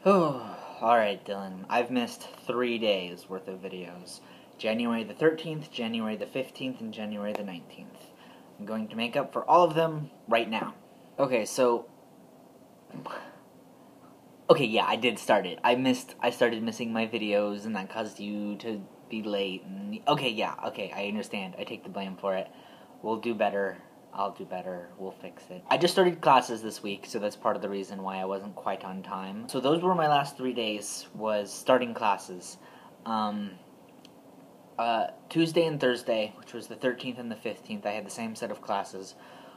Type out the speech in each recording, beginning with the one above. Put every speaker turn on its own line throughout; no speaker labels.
Oh, alright, Dylan. I've missed 3 days worth of videos. January the 13th, January the 15th, and January the 19th. I'm going to make up for all of them right now. Okay, yeah, I did start it. I started missing my videos, and that caused you to be late. Okay, I understand. I take the blame for it. We'll do better. I'll do better. We'll fix it. I just started classes this week, so that's part of the reason why I wasn't quite on time. So those were my last 3 days, was starting classes. Tuesday and Thursday, which was the 13th and the 15th, I had the same set of classes,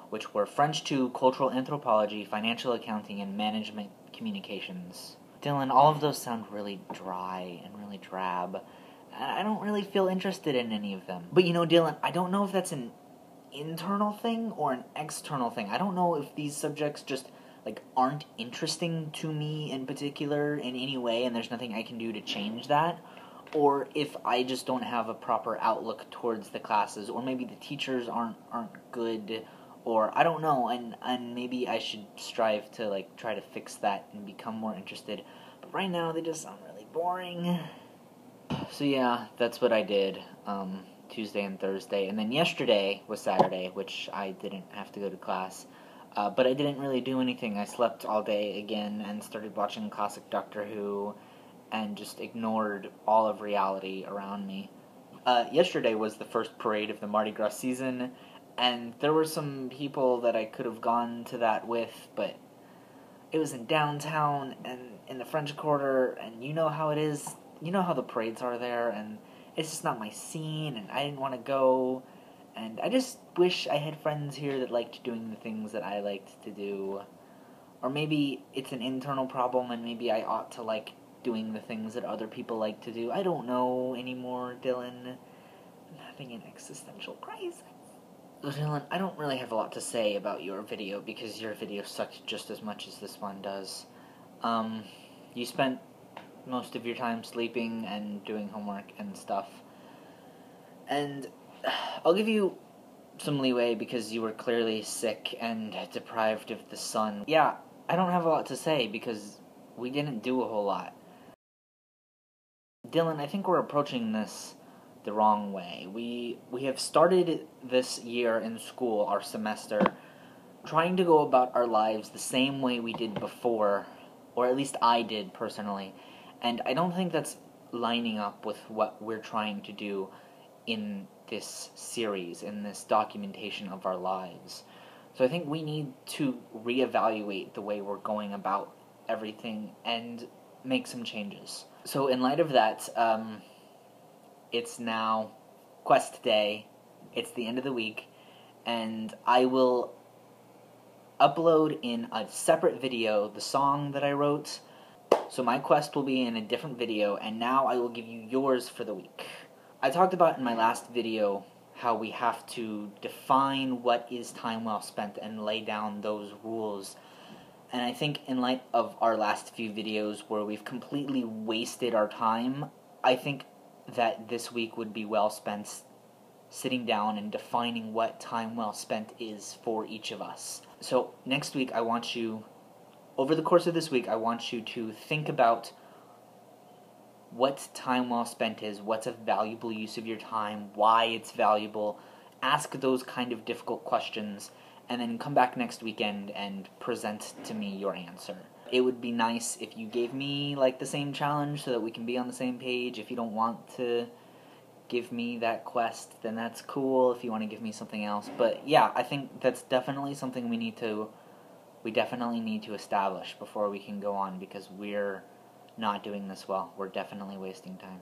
which were French 2, Cultural Anthropology, Financial Accounting, and Management Communications. Dylan, all of those sound really dry and really drab. I don't really feel interested in any of them. But Dylan, I don't know if that's an internal thing or an external thing. I don't know if these subjects just aren't interesting to me in particular in any way, and there's nothing I can do to change that, or if I just don't have a proper outlook towards the classes, or maybe the teachers aren't good, or I don't know, and maybe I should strive to try to fix that and become more interested. But right now they just sound really boring. So yeah, that's what I did. Tuesday and Thursday, and then yesterday was Saturday, which I didn't have to go to class, but I didn't really do anything. I slept all day again and started watching classic Doctor Who and just ignored all of reality around me. Yesterday was the first parade of the Mardi Gras season, and there were some people that I could have gone to that with, but it was in downtown and in the French Quarter, and you know how it is. You know how the parades are there, and it's just not my scene, and I didn't want to go, and I just wish I had friends here that liked doing the things that I liked to do. Or maybe it's an internal problem, and maybe I ought to like doing the things that other people like to do. I don't know anymore, Dylan. I'm having an existential crisis. Dylan, I don't really have a lot to say about your video, because your video sucked just as much as this one does. You spent most of your time sleeping and doing homework and stuff. And I'll give you some leeway because you were clearly sick and deprived of the sun. Yeah, I don't have a lot to say because we didn't do a whole lot. Dylan, I think we're approaching this the wrong way. We have started this year in school, our semester, trying to go about our lives the same way we did before, or at least I did personally. And I don't think that's lining up with what we're trying to do in this series, in this documentation of our lives. So I think we need to reevaluate the way we're going about everything and make some changes. So in light of that, it's now Quest Day. It's the end of the week, and I will upload in a separate video the song that I wrote. So my quest will be in a different video, and now I will give you yours for the week. I talked about in my last video how we have to define what is time well spent and lay down those rules. And I think in light of our last few videos where we've completely wasted our time, I think that this week would be well spent sitting down and defining what time well spent is for each of us. So next week over the course of this week, I want you to think about what time well spent is, what's a valuable use of your time, why it's valuable. Ask those kind of difficult questions, and then come back next weekend and present to me your answer. It would be nice if you gave me the same challenge so that we can be on the same page. If you don't want to give me that quest, then that's cool. If you want to give me something else. But yeah, I think that's definitely something we definitely need to establish before we can go on, because we're not doing this well. We're definitely wasting time.